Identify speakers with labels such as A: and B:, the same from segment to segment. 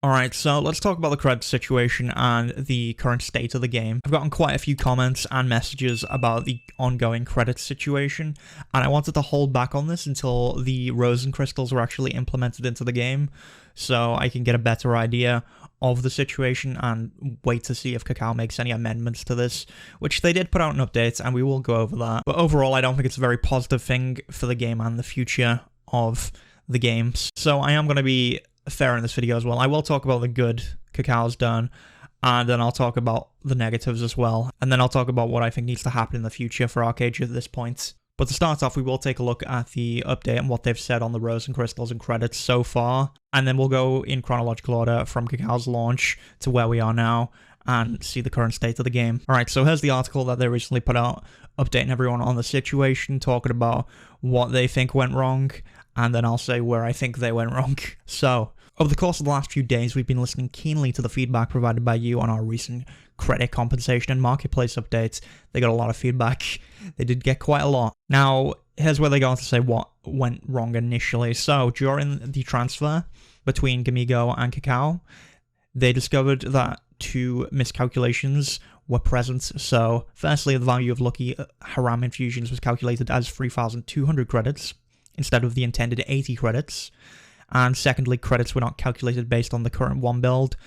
A: Alright, so let's talk about the credit situation and the current state of the game. I've gotten quite a few comments and messages about the ongoing credit situation, and I wanted to hold back on this until the Rosen crystals were actually implemented into the game, so I can get a better idea of the situation and wait to see if Kakao makes any amendments to this, which they did put out an update, and we will go over that. But overall, I don't think it's a very positive thing for the game and the future of the games. So I am going to be fair in this video as well. I will talk about the good Kakao's done, and then I'll talk about the negatives as well, and then I'll talk about what I think needs to happen in the future for ArcheAge at this point. But to start off, we will take a look at the update and what they've said on the Rosen crystals and credits so far, and then we'll go in chronological order from Kakao's launch to where we are now and see the current state of the game. Alright, so here's the article that they recently put out, updating everyone on the situation, talking about what they think went wrong, and then I'll say where I think they went wrong. So, over the course of the last few days, we've been listening keenly to the feedback provided by you on our recent credit compensation and marketplace updates. They got a lot of feedback. They did get quite a lot. Now, here's where they go on to say what went wrong initially. So, during the transfer between Gamigo and Kakao, they discovered that two miscalculations were present. So, firstly, the value of Lucky Haram infusions was calculated as 3,200 credits instead of the intended 80 credits. And secondly, credits were not calculated based on the current one build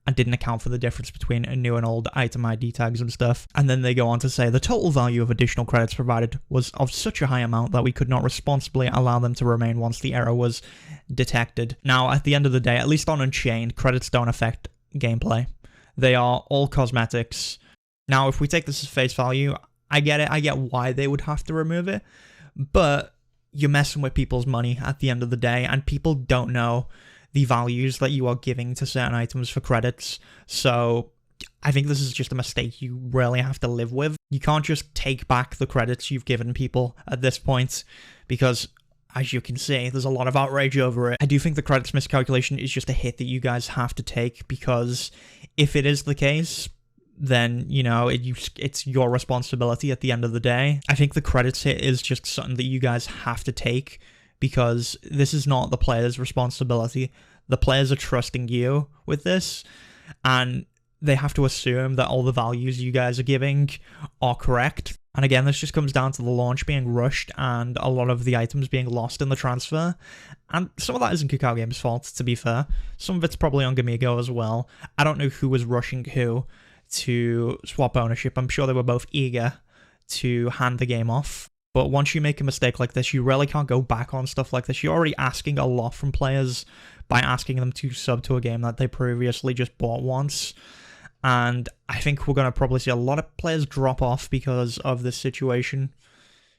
A: and didn't account for the difference between a new and old item ID tags and stuff. And then they go on to say the total value of additional credits provided was of such a high amount that we could not responsibly allow them to remain once the error was detected. Now, at the end of the day, at least on Unchained, credits don't affect gameplay. They are all cosmetics. Now, if we take this as face value, I get it. I get why they would have to remove it, but you're messing with people's money at the end of the day, and people don't know the values that you are giving to certain items for credits. So I think this is just a mistake you really have to live with. You can't just take back the credits you've given people at this point, because as you can see, there's a lot of outrage over it. I do think the credits miscalculation is just a hit that you guys have to take, because if it is the case, then, you know, it's your responsibility at the end of the day. I think the credits hit is just something that you guys have to take, because this is not the player's responsibility. The players are trusting you with this, and they have to assume that all the values you guys are giving are correct. And again, this just comes down to the launch being rushed and a lot of the items being lost in the transfer. And some of that isn't Kakao Games' fault, to be fair. Some of it's probably on Gamigo as well. I don't know who was rushing who to swap ownership. I'm sure they were both eager to hand the game off. But once you make a mistake like this, you really can't go back on stuff like this. You're already asking a lot from players by asking them to sub to a game that they previously just bought once. And I think we're going to probably see a lot of players drop off because of this situation,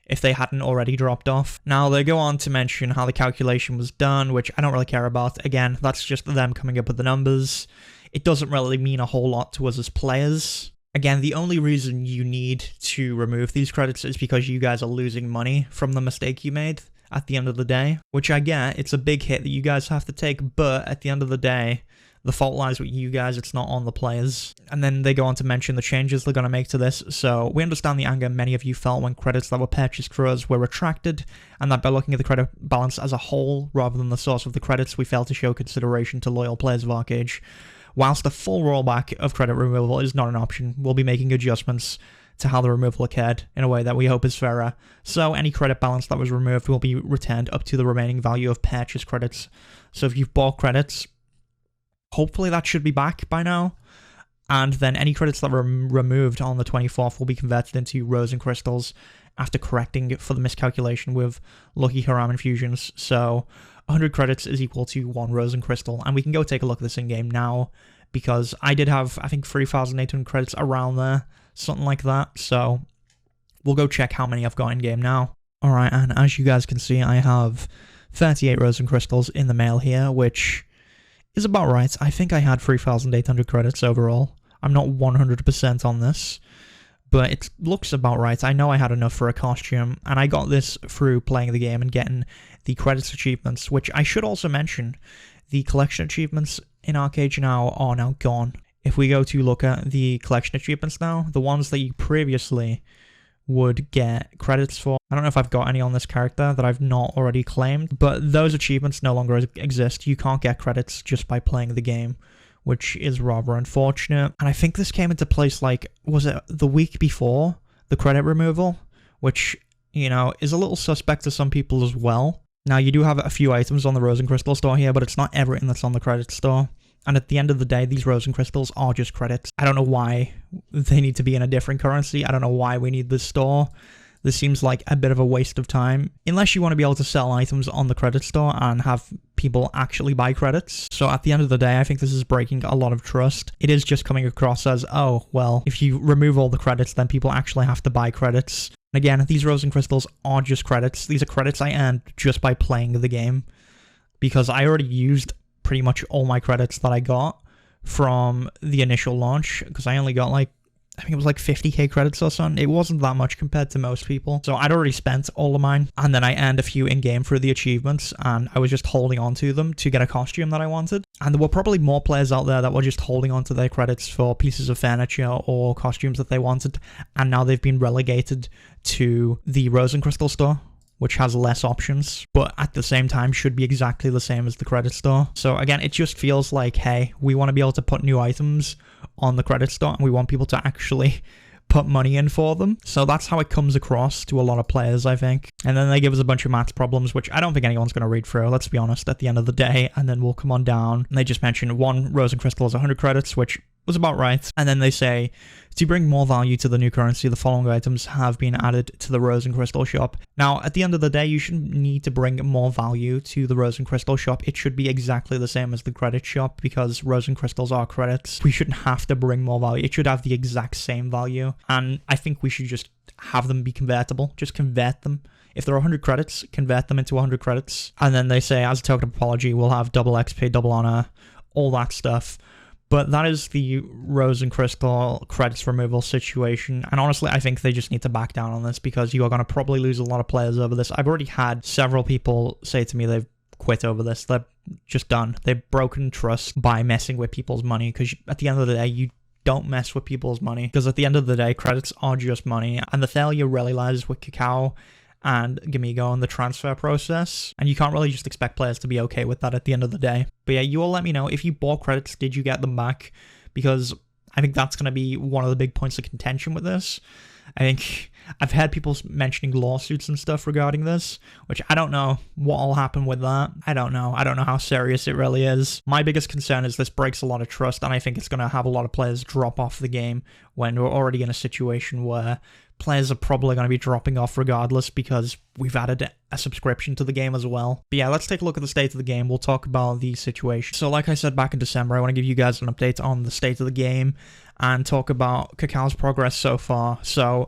A: if they hadn't already dropped off. Now, they go on to mention how the calculation was done, which I don't really care about. Again, that's just them coming up with the numbers. It doesn't really mean a whole lot to us as players. Again, the only reason you need to remove these credits is because you guys are losing money from the mistake you made at the end of the day, which I get. It's a big hit that you guys have to take, but at the end of the day, the fault lies with you guys, it's not on the players. And then they go on to mention the changes they're going to make to this. So we understand the anger many of you felt when credits that were purchased for us were retracted, and that by looking at the credit balance as a whole rather than the source of the credits, we failed to show consideration to loyal players of ArcheAge. Whilst the full rollback of credit removal is not an option, we'll be making adjustments to how the removal occurred in a way that we hope is fairer. So any credit balance that was removed will be returned up to the remaining value of purchase credits. So if you've bought credits, hopefully that should be back by now. And then any credits that were removed on the 24th will be converted into Rosen crystals after correcting for the miscalculation with Lucky Haram infusions. So 100 credits is equal to 1 Rosen crystal. And we can go take a look at this in-game now, because I did have, I think, 3,800 credits around there, something like that. So we'll go check how many I've got in-game now. Alright, and as you guys can see, I have 38 Rosen crystals in the mail here, which is about right. I think I had 3,800 credits overall. I'm not 100% on this, but it looks about right. I know I had enough for a costume, and I got this through playing the game and getting the credits achievements, which I should also mention, the collection achievements in ArcheAge now are now gone. If we go to look at the collection achievements now, the ones that you previously would get credits for. I don't know if I've got any on this character that I've not already claimed, but those achievements no longer exist. You can't get credits just by playing the game, which is rather unfortunate. And I think this came into place, like, was it the week before the credit removal, which, you know, is a little suspect to some people as well. Now, you do have a few items on the Rosen Crystal store here, but it's not everything that's on the credit store. And at the end of the day, these Rosen Crystals are just credits. I don't know why they need to be in a different currency. I don't know why we need this store. This seems like a bit of a waste of time, unless you want to be able to sell items on the credit store and have people actually buy credits. So at the end of the day, I think this is breaking a lot of trust. It is just coming across as, oh, well, if you remove all the credits, then people actually have to buy credits. And again, these Rosen Crystals are just credits. These are credits I earned just by playing the game, because I already used pretty much all my credits that I got from the initial launch, because I only got like, I think it was like 50k credits or something. It wasn't that much compared to most people. So I'd already spent all of mine, and then I earned a few in-game through the achievements, and I was just holding on to them to get a costume that I wanted. And there were probably more players out there that were just holding on to their credits for pieces of furniture or costumes that they wanted, and now they've been relegated to the Rosen Crystal store, which has less options, but at the same time should be exactly the same as the credit store. So again, it just feels like, hey, we want to be able to put new items on the credit store, and we want people to actually put money in for them. So that's how it comes across to a lot of players, I think. And then they give us a bunch of maths problems, which I don't think anyone's going to read through, let's be honest, at the end of the day. And then we'll come on down, and they just mention one Rosen Crystal is 100 credits, which was about right. And then they say, to bring more value to the new currency, the following items have been added to the Rosen Crystal shop. Now, at the end of the day, you shouldn't need to bring more value to the Rosen Crystal shop. It should be exactly the same as the credit shop, because Rosen Crystals are credits. We shouldn't have to bring more value. It should have the exact same value. And I think we should just have them be convertible. Just convert them. If they're 100 credits, convert them into 100 credits. And then they say, as a token of apology, we'll have double XP, double honor, all that stuff. But that is the Rosen Crystal credits removal situation. And honestly, I think they just need to back down on this, because you are going to probably lose a lot of players over this. I've already had several people say to me they've quit over this. They're just done. They've broken trust by messing with people's money, because at the end of the day, you don't mess with people's money, because at the end of the day, credits are just money. And the failure really lies with Kakao and Gamigo and the transfer process, and you can't really just expect players to be okay with that at the end of the day. But yeah, you all let me know, if you bought credits, did you get them back? Because I think that's going to be one of the big points of contention with this. I think I've had people mentioning lawsuits and stuff regarding this, which I don't know what will happen with that. I don't know how serious it really is. My biggest concern is this breaks a lot of trust, and I think it's going to have a lot of players drop off the game when we're already in a situation where players are probably going to be dropping off regardless, because we've added a subscription to the game as well. But yeah, let's take a look at the state of the game. We'll talk about the situation. So like I said back in December, I want to give you guys an update on the state of the game and talk about Kakao's progress so far. So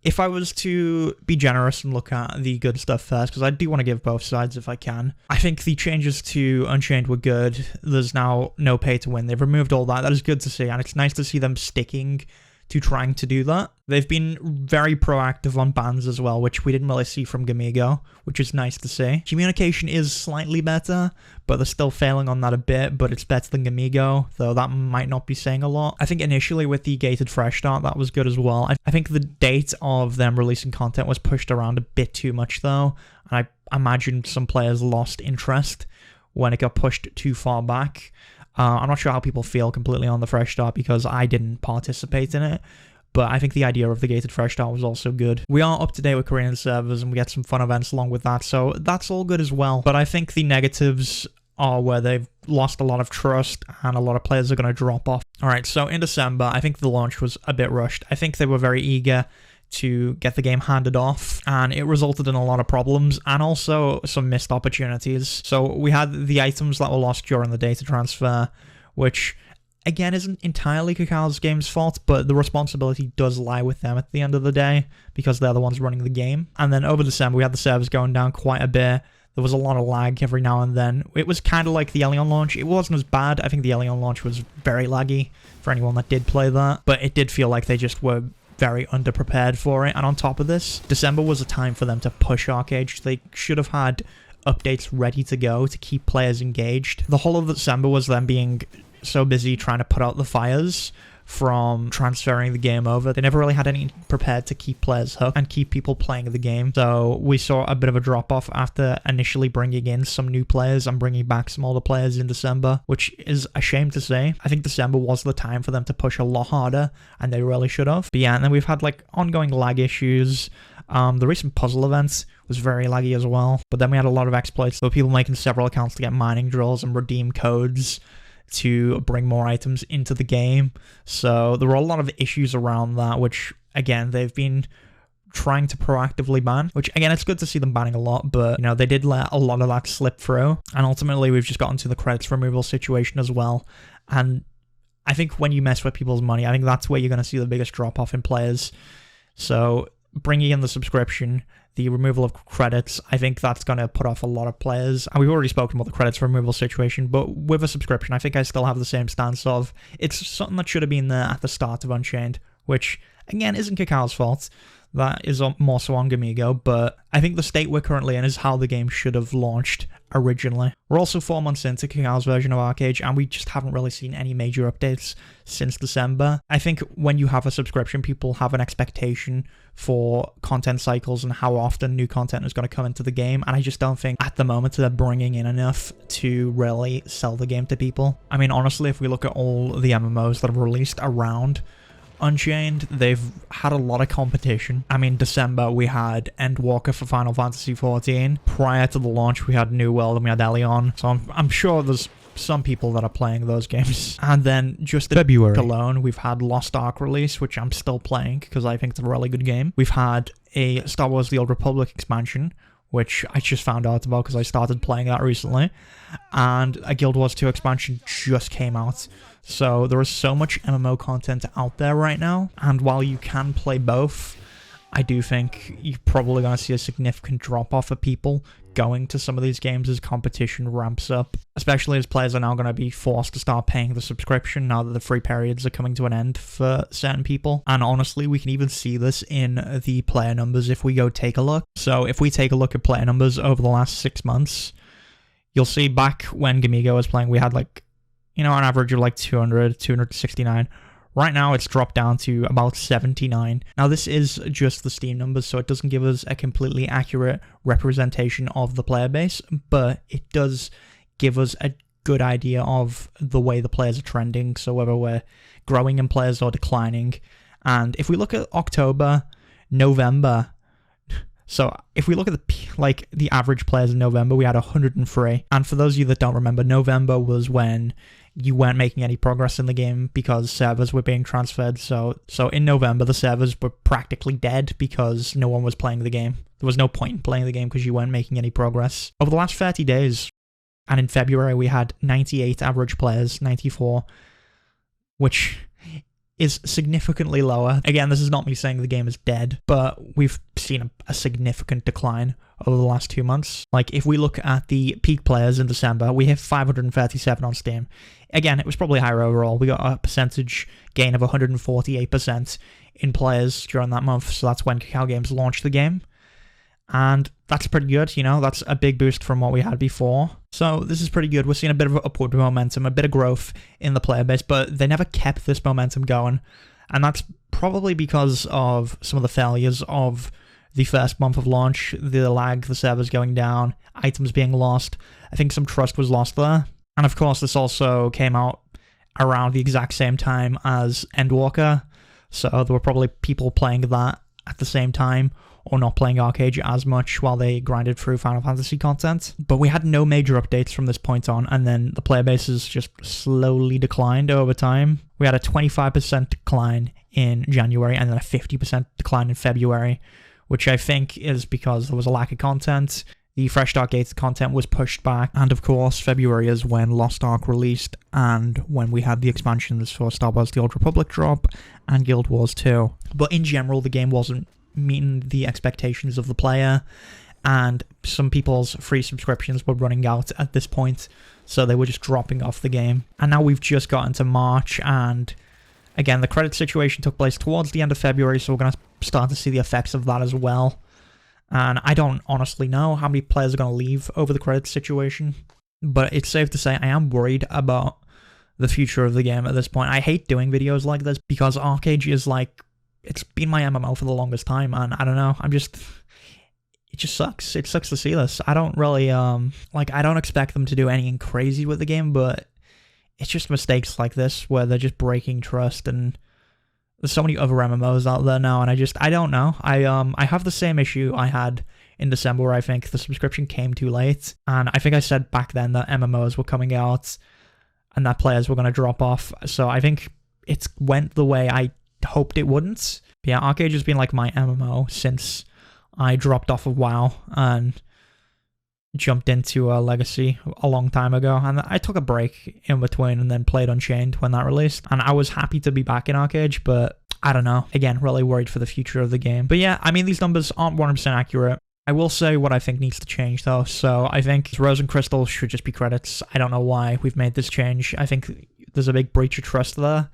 A: if I was to be generous and look at the good stuff first, because I do want to give both sides if I can, I think the changes to Unchained were good. There's now no pay to win. They've removed all that. That is good to see, and it's nice to see them sticking to trying to do that. They've been very proactive on bans as well, which we didn't really see from Gamigo, which is nice to see. Communication is slightly better, but they're still failing on that a bit, but it's better than Gamigo, though that might not be saying a lot. I think initially with the gated fresh start, that was good as well. I think the date of them releasing content was pushed around a bit too much though, and I imagine some players lost interest when it got pushed too far back. I'm not sure how people feel completely on the fresh start, because I didn't participate in it, but I think the idea of the gated fresh start was also good. We are up to date with Korean servers, and we get some fun events along with that, so that's all good as well. But I think the negatives are where they've lost a lot of trust and a lot of players are going to drop off. Alright, so in December, I think the launch was a bit rushed. I think they were very eager to get the game handed off, and it resulted in a lot of problems and also some missed opportunities. So we had the items that were lost during the data transfer, which again isn't entirely Kakao Games' fault, but the responsibility does lie with them at the end of the day, because they're the ones running the game. And then over December, we had the servers going down quite a bit. There was a lot of lag every now and then. It was kind of like the Elion launch. It wasn't as bad. I think the Elion launch was very laggy for anyone that did play that, but it did feel like they just were very underprepared for it. And on top of this, December was a time for them to push ArcheAge. They should have had updates ready to go to keep players engaged. The whole of December was them being so busy trying to put out the fires from transferring the game over. They never really had any prepared to keep players hooked and keep people playing the game. So we saw a bit of a drop-off after initially bringing in some new players and bringing back some older players in December, which is a shame to say. I think December was the time for them to push a lot harder, and they really should have. But yeah, and then we've had like ongoing lag issues. The recent puzzle event was very laggy as well, but then we had a lot of exploits. There were people making several accounts to get mining drills and redeem codes to bring more items into the game. So there were a lot of issues around that, which again, they've been trying to proactively ban, which again, it's good to see them banning a lot, but you know, they did let a lot of that slip through. And ultimately, we've just gotten to the credits removal situation as well. And I think when you mess with people's money, I think that's where you're going to see the biggest drop off in players. So bringing in the subscription, the removal of credits, I think that's going to put off a lot of players. And we've already spoken about the credits removal situation, but with a subscription, I think I still have the same stance of it's something that should have been there at the start of Unchained, which again isn't Kakao's fault. That is more so on Gamigo, but I think the state we're currently in is how the game should have launched originally. We're also 4 months into Kakao's version of ArcheAge, and we just haven't really seen any major updates since December. I think when you have a subscription, people have an expectation for content cycles and how often new content is going to come into the game, and I just don't think at the moment they're bringing in enough to really sell the game to people. I mean, honestly, if we look at all the MMOs that have released around Unchained, they've had a lot of competition. I mean, December, we had Endwalker for Final Fantasy XIV. Prior to the launch, we had New World and we had Elion. So I'm sure there's some people that are playing those games. And then just in February alone, we've had Lost Ark release, which I'm still playing because I think it's a really good game. We've had a Star Wars The Old Republic expansion, which I just found out about because I started playing that recently. And a Guild Wars 2 expansion just came out. So there is so much MMO content out there right now, and while you can play both, I do think you're probably going to see a significant drop-off of people going to some of these games as competition ramps up, especially as players are now going to be forced to start paying the subscription now that the free periods are coming to an end for certain people. And honestly, we can even see this in the player numbers if we go take a look. So if we take a look at player numbers over the last 6 months, you'll see back when Gamigo was playing, we had like, you know, an average of like 200, 269. Right now, it's dropped down to about 79. Now, this is just the Steam numbers, so it doesn't give us a completely accurate representation of the player base, but it does give us a good idea of the way the players are trending, so whether we're growing in players or declining. And if we look at October, November, so if we look at the average players in November, we had 103. And for those of you that don't remember, November was when you weren't making any progress in the game because servers were being transferred. So in November, the servers were practically dead because no one was playing the game. There was no point in playing the game because you weren't making any progress. Over the last 30 days, and in February, we had 98 average players, 94, which is significantly lower. Again, this is not me saying the game is dead, but we've seen a significant decline over the last 2 months. Like, if we look at the peak players in December, we hit 537 on Steam. Again, it was probably higher overall. We got a percentage gain of 148% in players during that month, so that's when Kakao Games launched the game. And that's pretty good, you know, that's a big boost from what we had before. So this is pretty good. We're seeing a bit of upward momentum, a bit of growth in the player base, but they never kept this momentum going. And that's probably because of some of the failures of the first month of launch, the lag, the servers going down, items being lost. I think some trust was lost there. And of course, this also came out around the exact same time as Endwalker. So there were probably people playing that at the same time, or not playing ArcheAge as much while they grinded through Final Fantasy content. But we had no major updates from this point on, and then the player bases just slowly declined over time. We had a 25% decline in January, and then a 50% decline in February, which I think is because there was a lack of content. The Fresh Start Gates content was pushed back, and of course, February is when Lost Ark released, and when we had the expansions for Star Wars The Old Republic drop, and Guild Wars 2. But in general, the game wasn't meeting the expectations of the player, and some people's free subscriptions were running out at this point, so they were just dropping off the game. And now we've just gotten to March, and again, the credit situation took place towards the end of February, so we're going to start to see the effects of that as well. And I don't honestly know how many players are going to leave over the credit situation, but it's safe to say I am worried about the future of the game at this point. I hate doing videos like this because ArcheAge is like, it's been my MMO for the longest time, and I don't know, it just sucks. It sucks to see this. I don't really, I don't expect them to do anything crazy with the game, but it's just mistakes like this where they're just breaking trust, and there's so many other MMOs out there now, and I don't know. I have the same issue I had in December where I think the subscription came too late, and I think I said back then that MMOs were coming out and that players were going to drop off, so I think it went the way I hoped it wouldn't. But yeah, ArcheAge has been like my MMO since I dropped off of WoW and jumped into a Legacy a long time ago, and I took a break in between and then played Unchained when that released, and I was happy to be back in ArcheAge, but I don't know. Again, really worried for the future of the game. But yeah, I mean, these numbers aren't 100% accurate. I will say what I think needs to change though. So I think Rosen crystals should just be credits. I don't know why we've made this change. I think there's a big breach of trust there.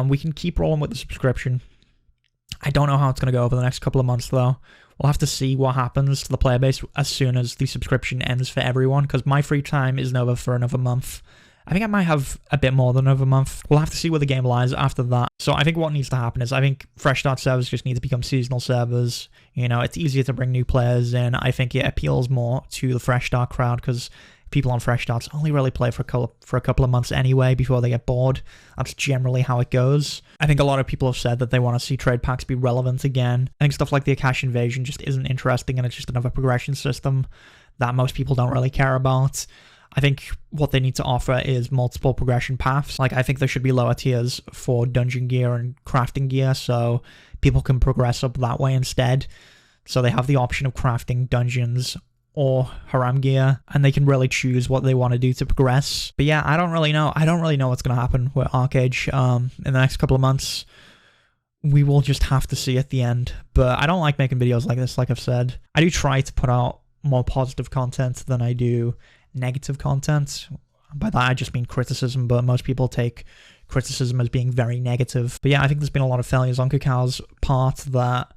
A: We can keep rolling with the subscription. I don't know how it's going to go over the next couple of months though. We'll have to see what happens to the player base as soon as the subscription ends for everyone, because my free time isn't over for another month. I think I might have a bit more than another month. We'll have to see where the game lies after that. So I think what needs to happen is I think fresh start servers just need to become seasonal servers. You know, it's easier to bring new players in. I think it appeals more to the fresh start crowd because people on fresh starts only really play for a couple of months anyway before they get bored. That's generally how it goes. I think a lot of people have said that they want to see trade packs be relevant again. I think stuff like the Akash invasion just isn't interesting, and it's just another progression system that most people don't really care about. I think what they need to offer is multiple progression paths. Like, I think there should be lower tiers for dungeon gear and crafting gear, so people can progress up that way instead. So they have the option of crafting dungeons or Haram gear, and they can really choose what they want to do to progress. But yeah, I don't really know. I don't really know what's going to happen with ArcheAge in the next couple of months. We will just have to see at the end. But I don't like making videos like this, like I've said. I do try to put out more positive content than I do negative content. By that, I just mean criticism, but most people take criticism as being very negative. But yeah, I think there's been a lot of failures on Kakao's part that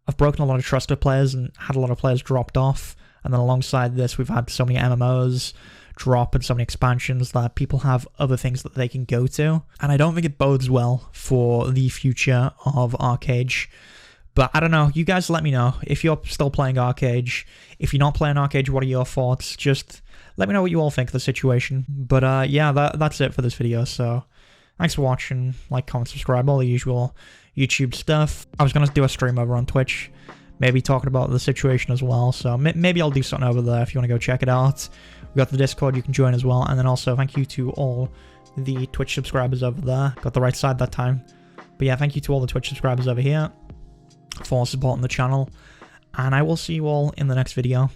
A: have broken a lot of trust with players and had a lot of players dropped off. And then alongside this, we've had so many MMOs drop and so many expansions that people have other things that they can go to. And I don't think it bodes well for the future of ArcheAge. But I don't know. You guys let me know if you're still playing ArcheAge. If you're not playing ArcheAge, what are your thoughts? Just let me know what you all think of the situation. But yeah, that's it for this video. So thanks for watching. Like, comment, subscribe, all the usual YouTube stuff. I was going to do a stream over on Twitch, maybe talking about the situation as well, so maybe I'll do something over there if you want to go check it out. We've got the Discord you can join as well, and then also thank you to all the Twitch subscribers over there. Got the right side that time. But yeah, thank you to all the Twitch subscribers over here for supporting the channel, and I will see you all in the next video.